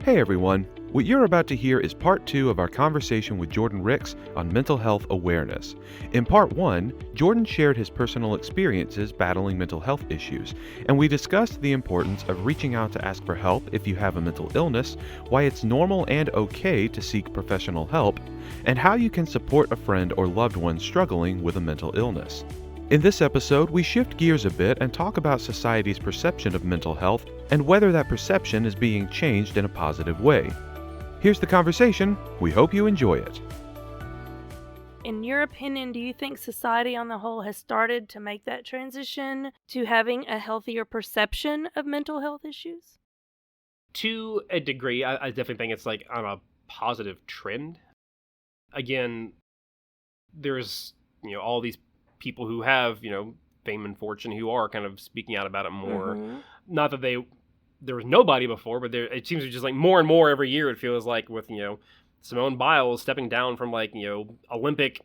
Hey everyone, what you're about to hear is part 2 of our conversation with Jordan Ricks on mental health awareness. In part 1, Jordan shared his personal experiences battling mental health issues, and we discussed the importance of reaching out to ask for help if you have a mental illness, why it's normal and okay to seek professional help, and how you can support a friend or loved one struggling with a mental illness. In this episode, we shift gears a bit and talk about society's perception of mental health and whether that perception is being changed in a positive way. Here's the conversation. We hope you enjoy it. In your opinion, do you think society on the whole has started to make that transition to having a healthier perception of mental health issues? To a degree, I definitely think it's like on a positive trend. Again, there's, all these people who have, fame and fortune who are kind of speaking out about it more. Mm-hmm. Not that there was nobody before, but it seems to be just like more and more every year. It feels like with, Simone Biles stepping down from Olympic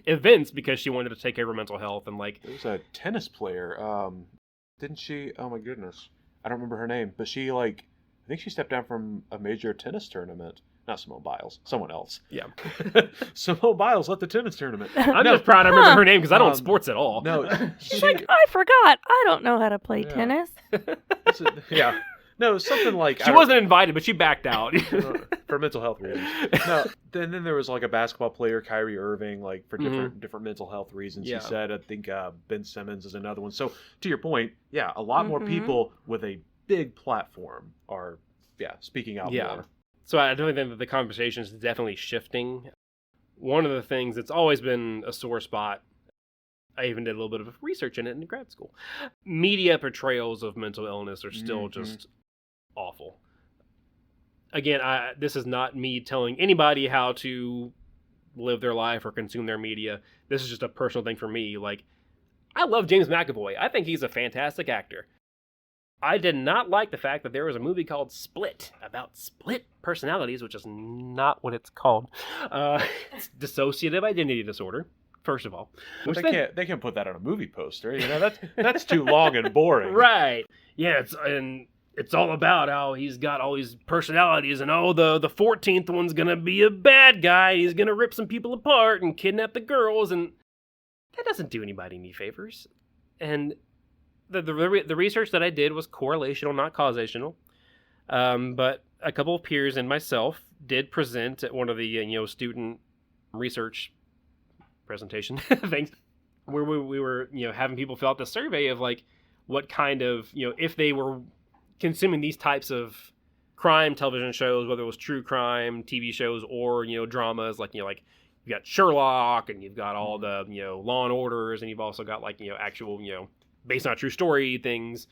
events because she wanted to take care of her mental health. And there was a tennis player. Didn't she? Oh my goodness. I don't remember her name, but she I think she stepped down from a major tennis tournament. Not Simone Biles, someone else. Yeah. Simone Biles left the tennis tournament. I'm just proud I remember her name because I don't sports at all. No. She's I forgot. I don't know how to play tennis. Yeah. No, something like... She wasn't invited, but she backed out. For mental health reasons. No, then there was a basketball player, Kyrie Irving, for different mental health reasons. Yeah. He said, I think Ben Simmons is another one. So, to your point, yeah, a lot more people with a big platform are, speaking out more. So I definitely think that the conversation is definitely shifting. One of the things that's always been a sore spot, I even did a little bit of research in it in grad school. Media portrayals of mental illness are still just awful. Again, this is not me telling anybody how to live their life or consume their media. This is just a personal thing for me. I love James McAvoy. I think he's a fantastic actor. I did not like the fact that there was a movie called Split about split personalities, which is not what it's called. It's dissociative identity disorder, first of all. They can't put that on a movie poster. That's too long and boring. Right. Yeah, it's all about how he's got all these personalities, and the 14th one's gonna be a bad guy. He's gonna rip some people apart and kidnap the girls, and that doesn't do anybody any favors. And the research that I did was correlational, not causational. But a couple of peers and myself did present at one of the student research presentation things where we were having people fill out the survey of what kind of if they were consuming these types of crime television shows, whether it was true crime TV shows or dramas you've got Sherlock and you've got all the Law and Orders, and you've also got actual based on a true story things.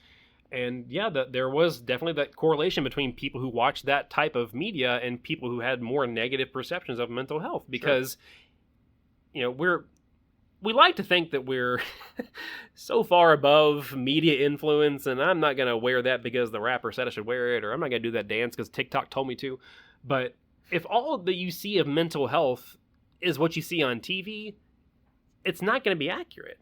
And there was definitely that correlation between people who watched that type of media and people who had more negative perceptions of mental health, because we like to think that we're so far above media influence, and I'm not going to wear that because the rapper said I should wear it, or I'm not going to do that dance because TikTok told me to. But if all that you see of mental health is what you see on TV, it's not going to be accurate.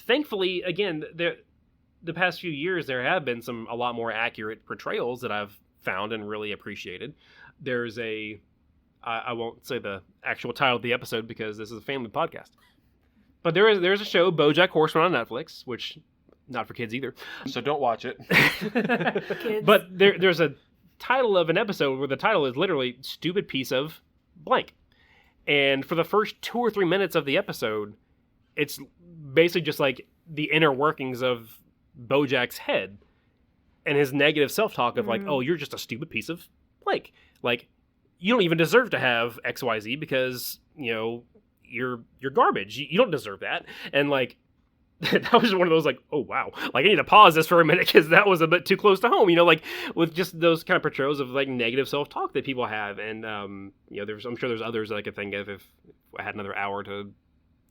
Thankfully, again, the past few years, there have been a lot more accurate portrayals that I've found and really appreciated. There's I won't say the actual title of the episode because this is a family podcast, but there's a show, BoJack Horseman, on Netflix, which not for kids either. So don't watch it. But there's a title of an episode where the title is literally "Stupid Piece of Blank," and for the first 2 or 3 minutes of the episode, it's basically just the inner workings of BoJack's head and his negative self-talk of oh, you're just a stupid piece of blank. You don't even deserve to have XYZ because, you're garbage. You don't deserve that. And that was one of those like, oh, wow. Like, I need to pause this for a minute because that was a bit too close to home, you know, like with just those kind of portrayals of like negative self-talk that people have. And, you know, I'm sure there's others that I could think of if I had another hour to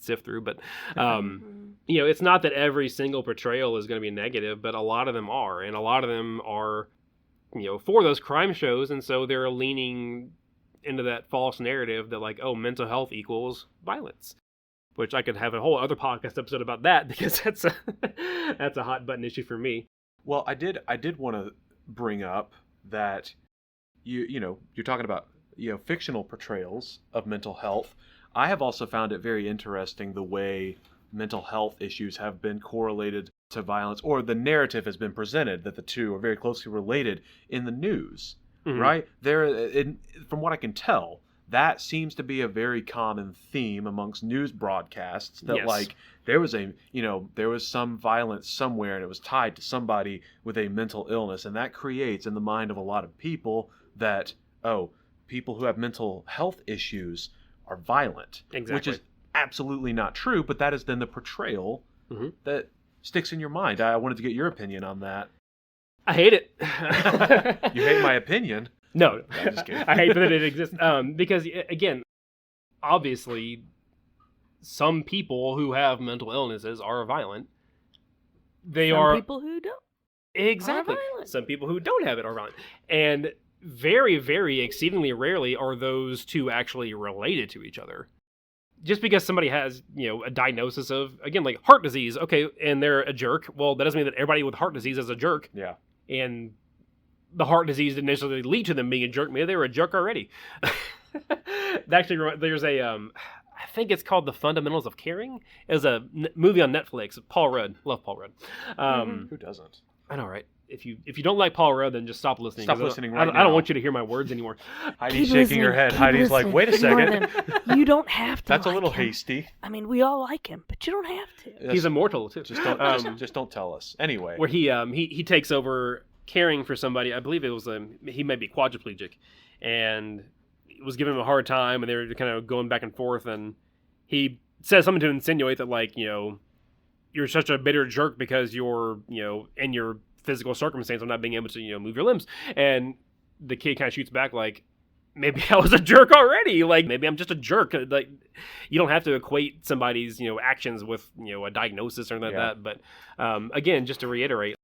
sift through. But, you know, it's not that every single portrayal is going to be negative, but a lot of them are. And a lot of them are, you know, for those crime shows. And so they're leaning into that false narrative that like, oh, mental health equals violence. Which I could have a whole other podcast episode about that because that's a hot button issue for me. Well, I did want to bring up that you're talking about fictional portrayals of mental health. I have also found it very interesting the way mental health issues have been correlated to violence, or the narrative has been presented that the two are very closely related in the news, right? From what I can tell, that seems to be a very common theme amongst news broadcasts, that like there was some violence somewhere and it was tied to somebody with a mental illness, and that creates in the mind of a lot of people that, oh, people who have mental health issues are violent, which is absolutely not true, but that is then the portrayal that sticks in your mind. I wanted to get your opinion on that. I hate it. You hate my opinion? No, I'm just kidding. I hate that it exists. Because, again, obviously, some people who have mental illnesses are violent. Some people who don't. Exactly. Some people who don't have it are violent. And very, very exceedingly rarely are those two actually related to each other. Just because somebody has, a diagnosis of, again, like heart disease, okay, and they're a jerk, well, that doesn't mean that everybody with heart disease is a jerk. Yeah. And the heart disease didn't necessarily lead to them being a jerk. Maybe they were a jerk already. Actually, there's I think it's called The Fundamentals of Caring. It's a movie on Netflix. Paul Rudd. Love Paul Rudd. Who doesn't? I know, right? If you don't like Paul Rudd, then just stop listening. Stop listening now. I don't want you to hear my words anymore. Heidi's shaking her head. Heidi's like, wait a second. You don't have to. That's like a little him. hasty. I mean, we all like him, but you don't have to. He's immortal too. Just don't tell us. Anyway, where he takes over caring for somebody. I believe it was he might be quadriplegic, and was giving him a hard time, and they were kind of going back and forth, and he says something to insinuate that, like, you're such a bitter jerk because you're, in your physical circumstance of not being able to, move your limbs. And the kid kind of shoots back like, maybe I was a jerk already. Like, maybe I'm just a jerk. Like, you don't have to equate somebody's, actions with, a diagnosis or anything like that. But again, just to reiterate,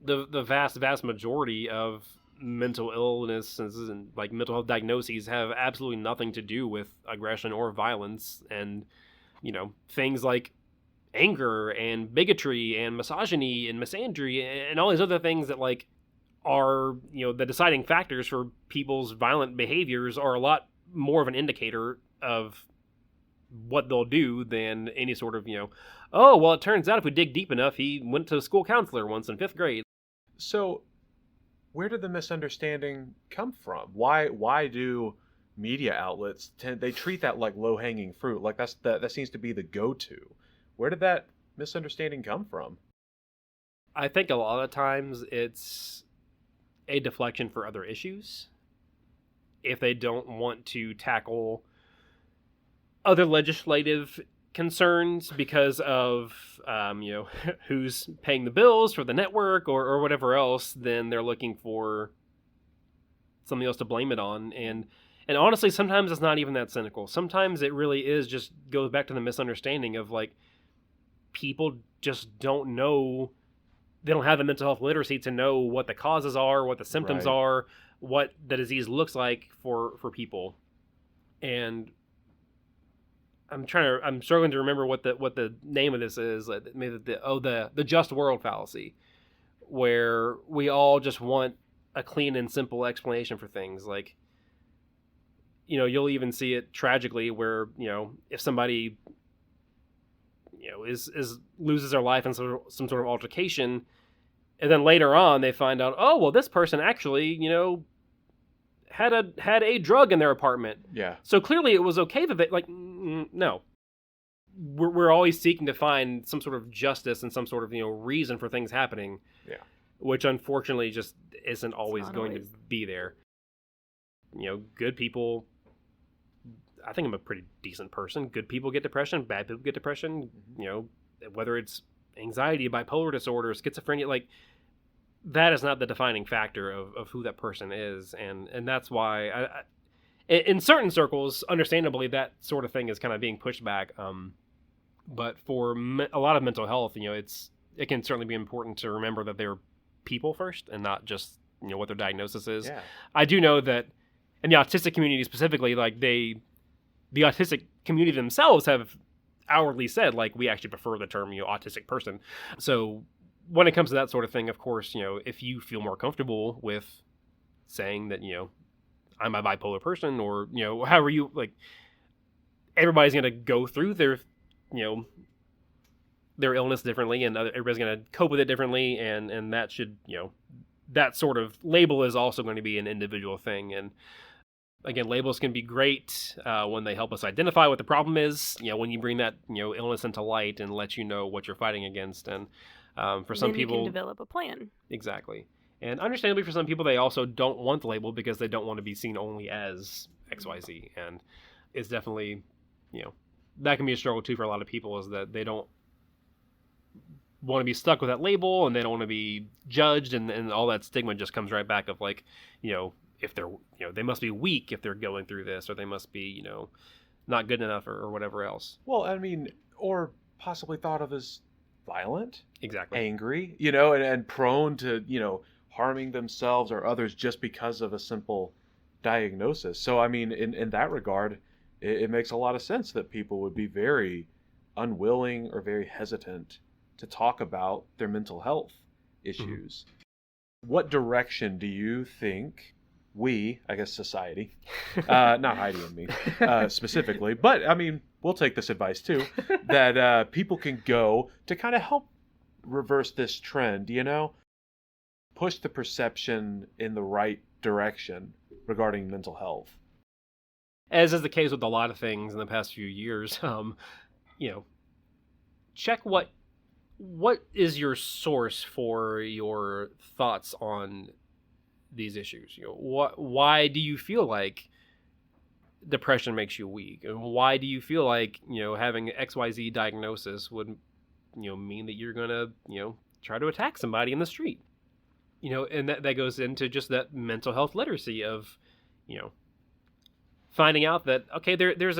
the vast majority of mental illnesses and like mental health diagnoses have absolutely nothing to do with aggression or violence, and things like anger and bigotry and misogyny and misandry and all these other things that like are the deciding factors for people's violent behaviors are a lot more of an indicator of what they'll do than any sort of oh well, it turns out if we dig deep enough he went to a school counselor once in 5th grade. So where did the misunderstanding come from? Why do media outlets they treat that like low-hanging fruit? Like that seems to be the go-to. Where did that misunderstanding come from? I think a lot of times it's a deflection for other issues. If they don't want to tackle other legislative concerns because of who's paying the bills for the network or whatever else, then they're looking for something else to blame it on. And honestly, sometimes it's not even that cynical. Sometimes it really is just goes back to the misunderstanding of like people just don't know. They don't have the mental health literacy to know what the causes are, what the symptoms are, what the disease looks like for people. And I'm struggling to remember what the name of this is. Maybe the just world fallacy, where we all just want a clean and simple explanation for things. Like, you'll even see it tragically where, if somebody, is loses their life in some sort of altercation, and then later on they find out, oh well, this person actually, had a drug in their apartment. Yeah. So clearly it was okay that they, like, no. We're always seeking to find some sort of justice and some sort of, reason for things happening. Yeah. Which unfortunately just isn't always going to be there. Good people, I think I'm a pretty decent person. Good people get depression, bad people get depression, whether it's anxiety, bipolar disorder, schizophrenia, like, that is not the defining factor of who that person is. And that's why, I, in certain circles, understandably, that sort of thing is kind of being pushed back. But for a lot of mental health, it can certainly be important to remember that they're people first and not just, what their diagnosis is. Yeah. I do know that in the autistic community specifically, like the autistic community themselves have outwardly said, like, we actually prefer the term, autistic person. So when it comes to that sort of thing, of course, if you feel more comfortable with saying that, I'm a bipolar person, or, however you, like, everybody's going to go through their, their illness differently, and everybody's going to cope with it differently. And that should, that sort of label is also going to be an individual thing. And again, labels can be great when they help us identify what the problem is, when you bring that, illness into light and let you know what you're fighting against. And for some then people, you can develop a plan. Exactly. And understandably, for some people, they also don't want the label because they don't want to be seen only as XYZ. And it's definitely, that can be a struggle too for a lot of people, is that they don't want to be stuck with that label, and they don't want to be judged, and all that stigma just comes right back of, like, if they're, they must be weak if they're going through this, or they must be, not good enough, or whatever else. Well, I mean, or possibly thought of as violent, Exactly, angry, and prone to, harming themselves or others just because of a simple diagnosis. So, I mean, in that regard, it makes a lot of sense that people would be very unwilling or very hesitant to talk about their mental health issues. Mm-hmm. What direction do you think we, I guess society, not Heidi and me specifically, but I mean, we'll take this advice too, that people can go to kind of help reverse this trend, push the perception in the right direction regarding mental health? As is the case with a lot of things in the past few years, check what is your source for your thoughts on these issues. Why do you feel like depression makes you weak? And why do you feel like, having an XYZ diagnosis would, mean that you're going to, try to attack somebody in the street? And that goes into just that mental health literacy of, finding out that, okay, there's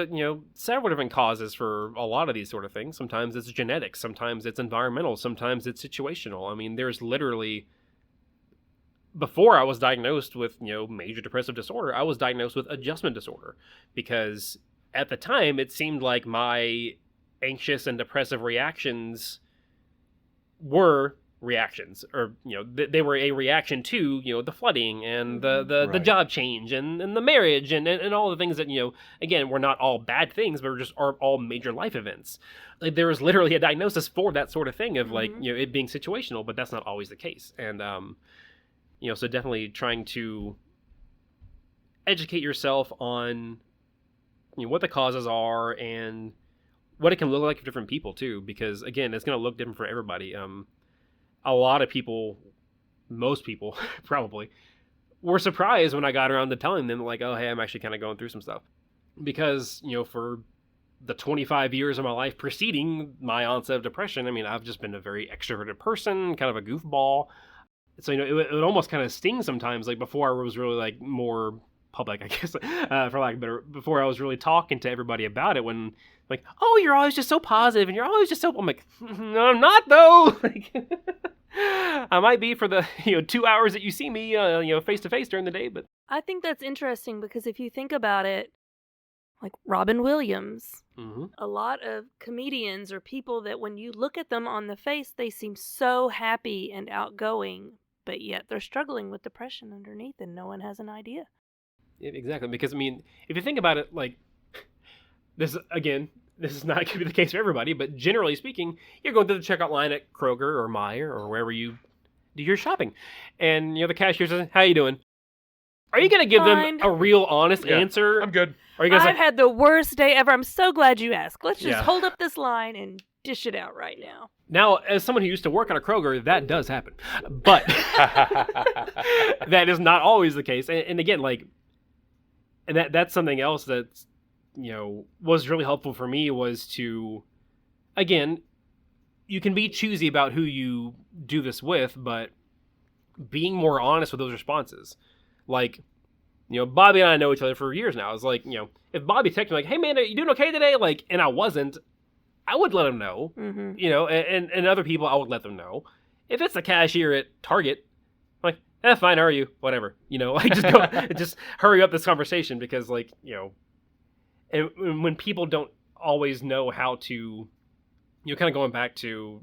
several different causes for a lot of these sort of things. Sometimes it's genetic, sometimes it's environmental, sometimes it's situational. I mean, there's literally, before I was diagnosed with, major depressive disorder, I was diagnosed with adjustment disorder, because at the time it seemed like my anxious and depressive reactions were reactions, or they were a reaction to the flooding and the Right. job change and the marriage and all the things that again, were not all bad things, but are all major life events. Like, there was literally a diagnosis for that sort of thing of, like, it being situational, but that's not always the case. And so definitely trying to educate yourself on what the causes are and what it can look like for different people too, because again, it's going to look different for everybody. A lot of people, most people probably, were surprised when I got around to telling them, like, oh, hey, I'm actually kind of going through some stuff. Because, for the 25 years of my life preceding my onset of depression, I mean, I've just been a very extroverted person, kind of a goofball. So, it would almost kind of sting sometimes, like, before I was really, like, more public, I guess, for lack of better, before I was really talking to everybody about it, when, like, oh, you're always just so positive, and you're always just so, I'm like, no, I'm not, though. Like, I might be for the 2 hours that you see me face to face during the day, but I think that's interesting, because if you think about it, like Robin Williams, a lot of comedians or people that when you look at them on the face, they seem so happy and outgoing, but yet they're struggling with depression underneath, and no one has an idea. Exactly, because I mean, if you think about it, like, this is not going to be the case for everybody, but generally speaking, you're going through the checkout line at Kroger or Meijer or wherever you do your shopping, and the cashier says, "How you doing?" Are you going to give them a real, honest answer? I'm good. Or are you going to I've had the worst day ever. I'm so glad you asked. Let's just hold up this line and dish it out right now. Now, as someone who used to work at a Kroger, that does happen, but that is not always the case. And again, like, and that's something else that's was really helpful for me, was to, again, you can be choosy about who you do this with, but being more honest with those responses. Like, Bobby and I know each other for years now. It's like, if Bobby texted me like, hey man, are you doing okay today? Like, and I wasn't, I would let him know, and other people, I would let them know. If it's the cashier at Target, I'm like, fine, how are you? Whatever, like, just go, just hurry up this conversation, because, like, and when people don't always know how to, kind of going back to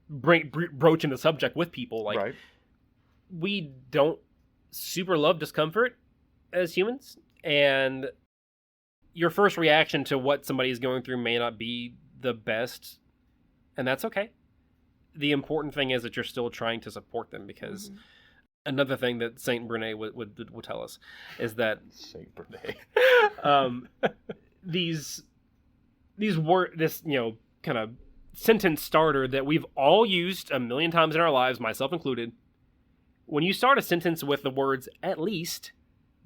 broaching the subject with people, like, right. We don't super love discomfort as humans, and your first reaction to what somebody is going through may not be the best, and that's okay. The important thing is that you're still trying to support them, because another thing that Saint Brene would tell us is that Saint Brene, this kind of sentence starter that we've all used a million times in our lives, myself included. When you start a sentence with the words "at least,"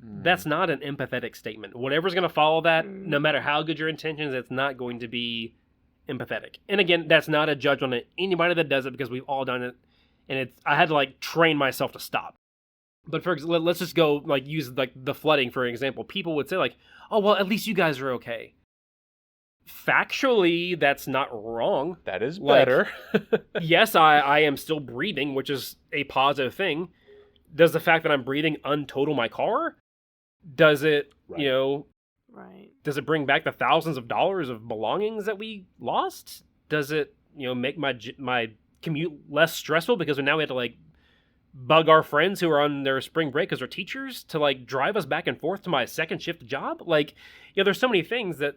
that's not an empathetic statement. Whatever's going to follow that, no matter how good your intentions, it's not going to be empathetic. And again, that's not a judgment on anybody that does it, because we've all done it, and I had to train myself to stop. But for example, let's just go use the flooding for an example. People would say "Oh well, at least you guys are okay." Factually, that's not wrong. That is better. Yes, I am still breathing, which is a positive thing. Does the fact that I'm breathing untotal my car? Does it, Right. Does it bring back the thousands of dollars of belongings that we lost? Does it, make my commute less stressful, because now we have to bug our friends who are on their spring break because they're teachers to drive us back and forth to my second shift job? There's so many things that,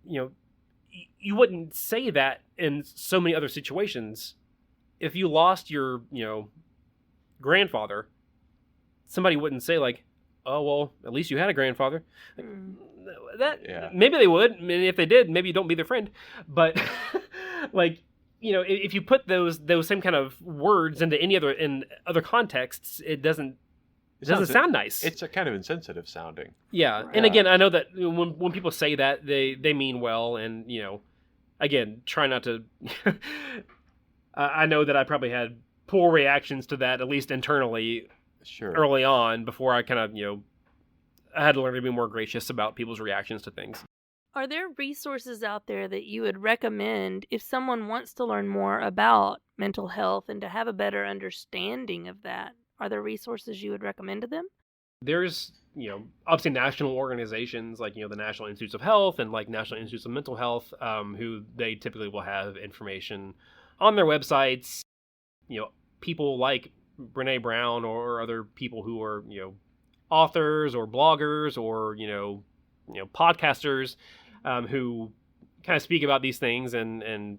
you wouldn't say that in so many other situations. If you lost your, grandfather, somebody wouldn't say "Oh, well, at least you had a grandfather." Maybe they would. I mean, if they did, maybe you don't be their friend. But if you put those same kind of words into in other contexts, it doesn't sound nice. It's a kind of insensitive sounding. Yeah. Right. And again, I know that when people say that, they mean well, and again, try not to I know that I probably had poor reactions to that, at least internally. Sure. Early on, before I kind of, I had to learn to be more gracious about people's reactions to things. Are there resources out there that you would recommend if someone wants to learn more about mental health and to have a better understanding of that? Are there resources you would recommend to them? There's, obviously national organizations like, the National Institutes of Health and National Institutes of Mental Health, who they typically will have information on their websites. People like Brene Brown or other people who are, authors or bloggers or, podcasters, who kind of speak about these things and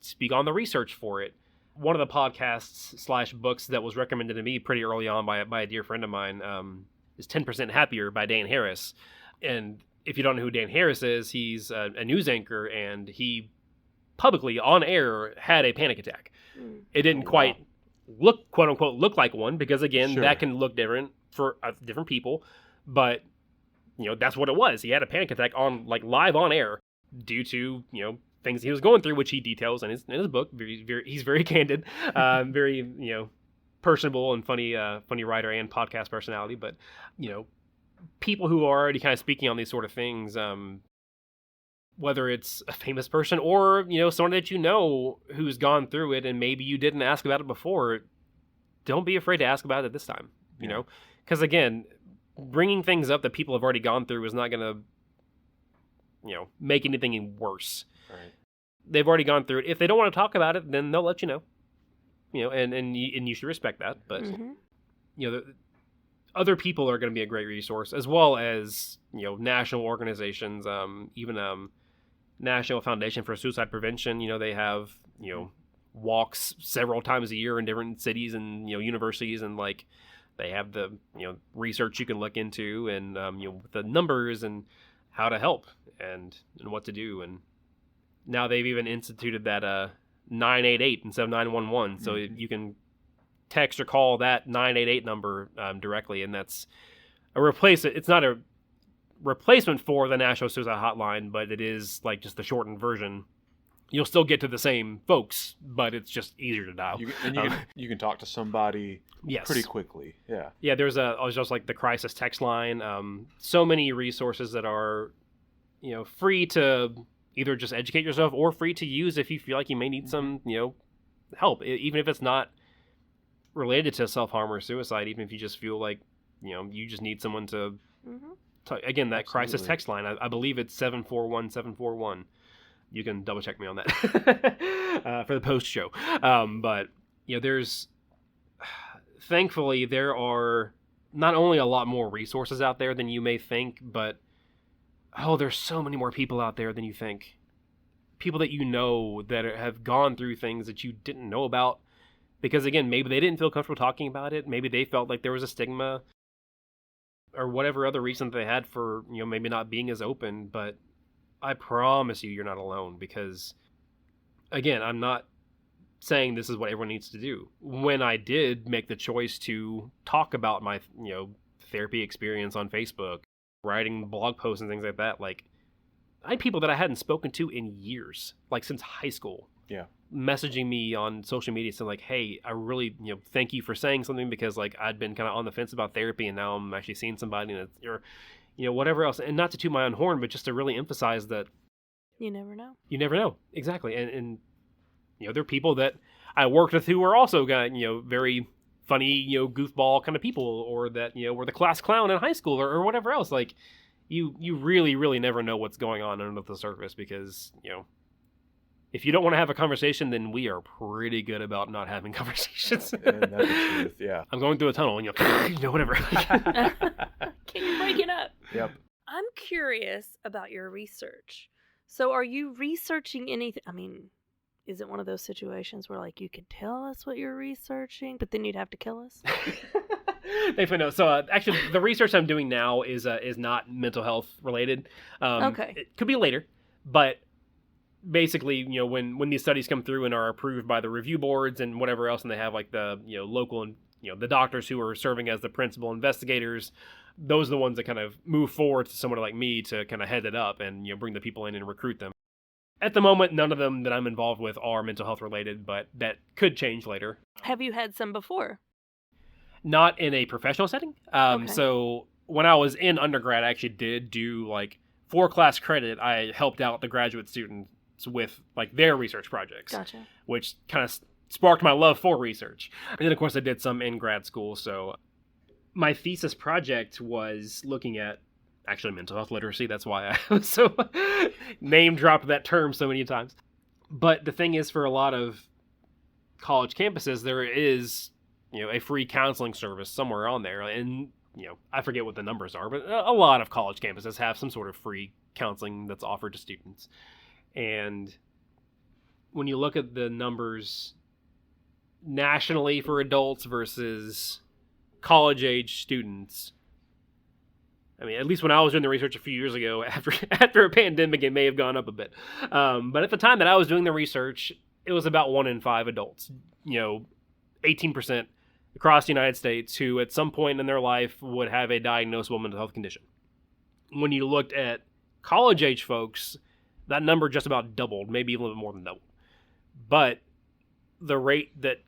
speak on the research for it. One of the podcasts / books that was recommended to me pretty early on by a dear friend of mine is 10% Happier by Dan Harris. And if you don't know who Dan Harris is, he's a news anchor, and he publicly on air had a panic attack. It didn't quite look, quote unquote, look like one, because again, that can look different for different people, but that's what it was. He had a panic attack on live on air due to things he was going through, which he details in his book. He's very candid, very personable and funny writer and podcast personality. But people who are already kind of speaking on these sort of things, whether it's a famous person or, someone that who's gone through it and maybe you didn't ask about it before, don't be afraid to ask about it this time, because again, bringing things up that people have already gone through is not going to, make anything worse. Right. They've already gone through it. If they don't want to talk about it, then they'll let you know, and you should respect that. But, other people are going to be a great resource, as well as, national organizations, even National Foundation for Suicide Prevention. They have, walks several times a year in different cities and, universities, and they have the, research you can look into, and, the numbers and how to help and what to do. And now they've even instituted that 988 instead of 911. So you can text or call that 988 number directly, and that's it's not a replacement for the National Suicide Hotline, but it is just the shortened version. You'll still get to the same folks, but it's just easier to dial. You can talk to somebody pretty quickly. Yeah. There's just the crisis text line. So many resources that are, free to either just educate yourself or free to use if you feel like you may need some, help, even if it's not related to self-harm or suicide. Even if you just feel like, you just need someone to again, that crisis text line. I believe it's 741-741. You can double check me on that for the post show. But there's, thankfully, there are not only a lot more resources out there than you may think, but there's so many more people out there than you think. People that you know that have gone through things that you didn't know about. Because again, maybe they didn't feel comfortable talking about it. Maybe they felt like there was a stigma or whatever other reason they had for, maybe not being as open. But I promise you're not alone, because again, I'm not saying this is what everyone needs to do. When I did make the choice to talk about my, therapy experience on Facebook, writing blog posts and things like that, like, I had people that I hadn't spoken to in years, like since high school. Yeah. Messaging me on social media saying like, hey, I really, thank you for saying something, because like I'd been kind of on the fence about therapy and now I'm actually seeing somebody, or, whatever else. And not to toot my own horn, but just to really emphasize that you never know. You never know. Exactly. And there are people that I worked with who are also got, very funny, goofball kind of people, or that, were the class clown in high school, or whatever else. Like, you really, really never know what's going on under the surface, because, if you don't want to have a conversation, then we are pretty good about not having conversations. And that's the truth, yeah. I'm going through a tunnel, and whatever. Can you break it up? Yep. I'm curious about your research. So are you researching anything? I mean, is it one of those situations where, like, you could tell us what you're researching, but then you'd have to kill us? Thankfully, no. So, actually, the research I'm doing now is not mental health related. Okay. It could be later, but basically, when these studies come through and are approved by the review boards and whatever else, and they have, like, the, local and, the doctors who are serving as the principal investigators, those are the ones that kind of move forward to someone like me to kind of head it up and, bring the people in and recruit them. At the moment, none of them that I'm involved with are mental health related, but that could change later. Have you had some before? Not in a professional setting. Okay. So when I was in undergrad, I actually did do, like, for class credit, I helped out the graduate students with, like, their research projects. Gotcha. Which kind of sparked my love for research. And then, of course, I did some in grad school. So my thesis project was looking at actually mental health literacy. That's why I was so name dropped that term so many times. But the thing is, for a lot of college campuses, there is, a free counseling service somewhere on there. And, I forget what the numbers are, but a lot of college campuses have some sort of free counseling that's offered to students. And when you look at the numbers nationally for adults versus college-age students, I mean, at least when I was doing the research a few years ago, after a pandemic, it may have gone up a bit. But at the time that I was doing the research, it was about 1 in 5 adults, 18% across the United States, who at some point in their life would have a diagnosable mental health condition. When you looked at college-age folks, that number just about doubled, maybe a little bit more than doubled. But the rate that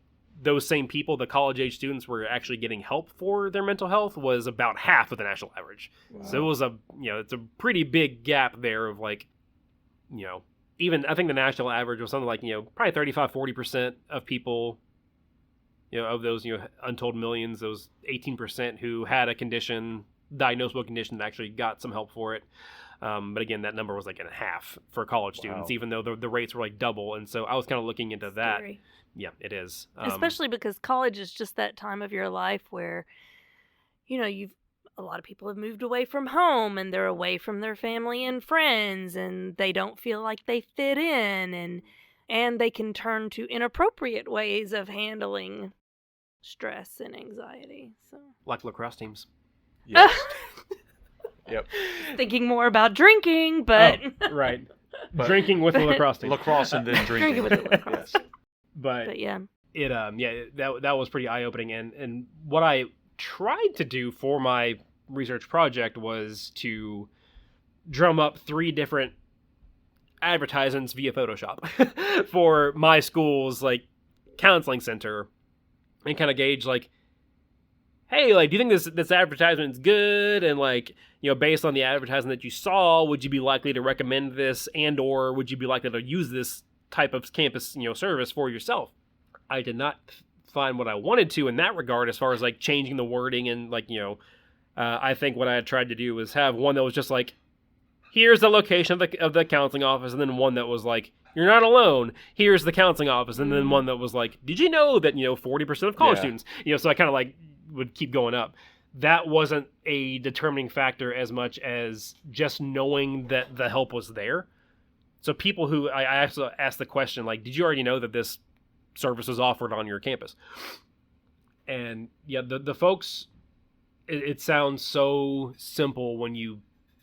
those same people, the college-age students, were actually getting help for their mental health was about half of the national average. Wow. So it was it's a pretty big gap there of, like, even I think the national average was something like, probably 35-40% of people, of those, untold millions, those 18% who had a condition, diagnosable condition, that actually got some help for it. But again, that number was like in half for college students, even though the rates were like double. And so I was kind of looking into that. Scary. Yeah, it is. Especially because college is just that time of your life where, a lot of people have moved away from home and they're away from their family and friends, and they don't feel like they fit in, and they can turn to inappropriate ways of handling stress and anxiety. So, like lacrosse teams. Yes. Yep. Thinking more about drinking, but right. But drinking with the lacrosse team. Lacrosse and then drinking. Drinking with the lacrosse. Yes. But yeah. That was pretty eye-opening, and what I tried to do for my research project was to drum up 3 different advertisements via Photoshop for my school's, like, counseling center, and kind of gauge, like, hey, like, do you think this advertisement's good? And, like, based on the advertisement that you saw, would you be likely to recommend this, and or would you be likely to use this type of campus, service for yourself? I did not find what I wanted to in that regard, as far as, like, changing the wording and, like, I think what I had tried to do was have one that was just like, here's the location of the counseling office, and then one that was like, you're not alone, here's the counseling office, and then one that was like, did you know that 40% of college students, so I kind of, like, would keep going up. that wasn't a determining factor as much as just knowing that the help was there. So people who, I actually asked the question, like, did you already know that this service was offered on your campus? And yeah, the folks, it sounds so simple when you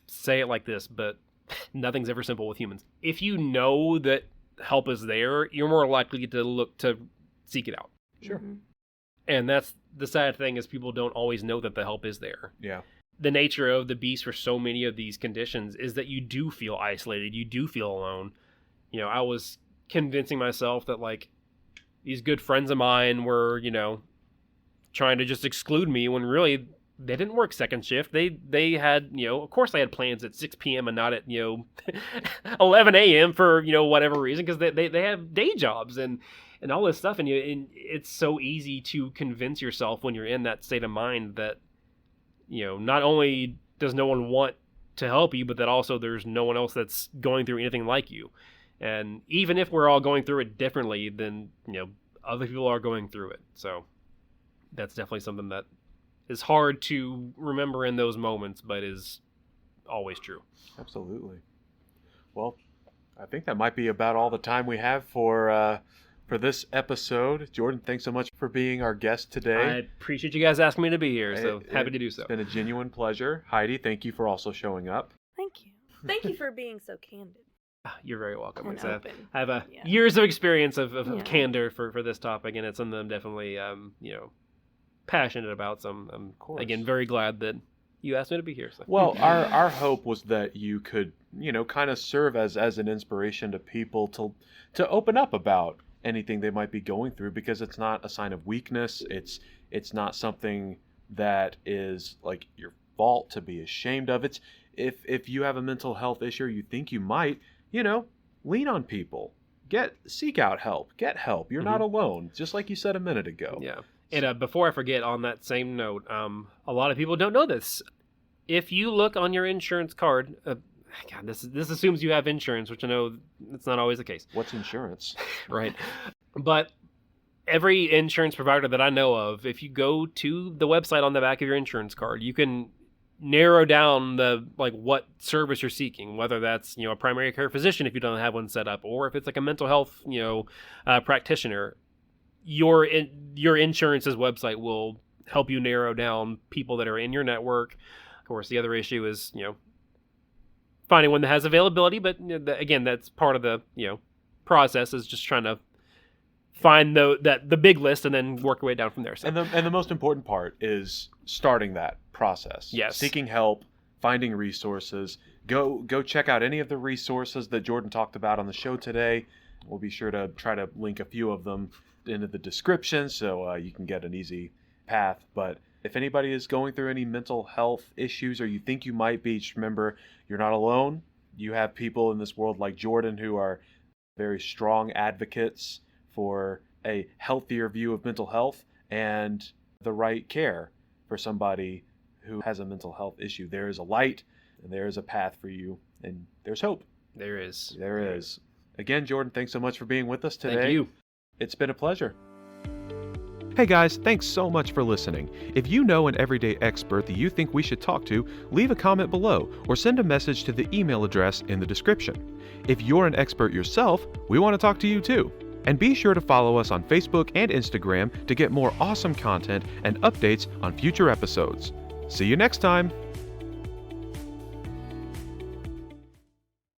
say it like this, but nothing's ever simple with humans. If you know that help is there, you're more likely to look to seek it out. Sure. Mm-hmm. And that's the sad thing, is people don't always know that the help is there. Yeah. The nature of the beast for so many of these conditions is that you do feel isolated. You do feel alone. You know, I was convincing myself that, like, these good friends of mine were, you know, trying to just exclude me, when really they didn't work second shift. They had, you know, of course they had plans at 6 p.m. and not at, you know, 11 a.m. for, you know, whatever reason, because they have day jobs and all this stuff. And it's so easy to convince yourself when you're in that state of mind that, you know, not only does no one want to help you, but that also there's no one else that's going through anything like you. And even if we're all going through it differently, then, you know, other people are going through it. So that's definitely something that is hard to remember in those moments, but is always true. Absolutely. Well, I think that might be about all the time we have for this episode. Jordan, thanks so much for being our guest today. I appreciate you guys asking me to be here, so happy to do so. It's been a genuine pleasure. Heidi, thank you for also showing up. Thank you. Thank you for being so candid. You're very welcome. And open. I have years of experience of candor for this topic, and it's something I'm definitely you know, passionate about. So I'm again very glad that you asked me to be here. So. Well, our hope was that you could, you know, kind of serve as an inspiration to people to open up about anything they might be going through, because it's not a sign of weakness. It's not something that is like your fault to be ashamed of. It's if you have a mental health issue, or you think you might, you know, lean on people. Seek out help. Get help. You're not alone, just like you said a minute ago. Yeah. And before I forget, on that same note, a lot of people don't know this. If you look on your insurance card, God, this assumes you have insurance, which I know it's not always the case. What's insurance? Right. But every insurance provider that I know of, if you go to the website on the back of your insurance card, you can narrow down what service you're seeking, whether that's, you know, a primary care physician if you don't have one set up, or if it's like a mental health, you know, practitioner. Your insurance's website will help you narrow down people that are in your network. Of course, the other issue is, you know, finding one that has availability, but again, that's part of the, you know, process, is just trying to find the big list and then work your way down from there. So. And the most important part is starting that process. Yes. Seeking help, finding resources. Go check out any of the resources that Jordan talked about on the show today. We'll be sure to try to link a few of them into the description, so you can get an easy path. But if anybody is going through any mental health issues, or you think you might be, just remember, you're not alone. You have people in this world like Jordan who are very strong advocates for a healthier view of mental health and the right care for somebody who has a mental health issue. There is a light, and there is a path for you, and there's hope. There is. There is. Again, Jordan, thanks so much for being with us today. Thank you. It's been a pleasure. Hey guys, thanks so much for listening. If you know an everyday expert that you think we should talk to, leave a comment below or send a message to the email address in the description. If you're an expert yourself, we want to talk to you too. And be sure to follow us on Facebook and Instagram to get more awesome content and updates on future episodes. See you next time.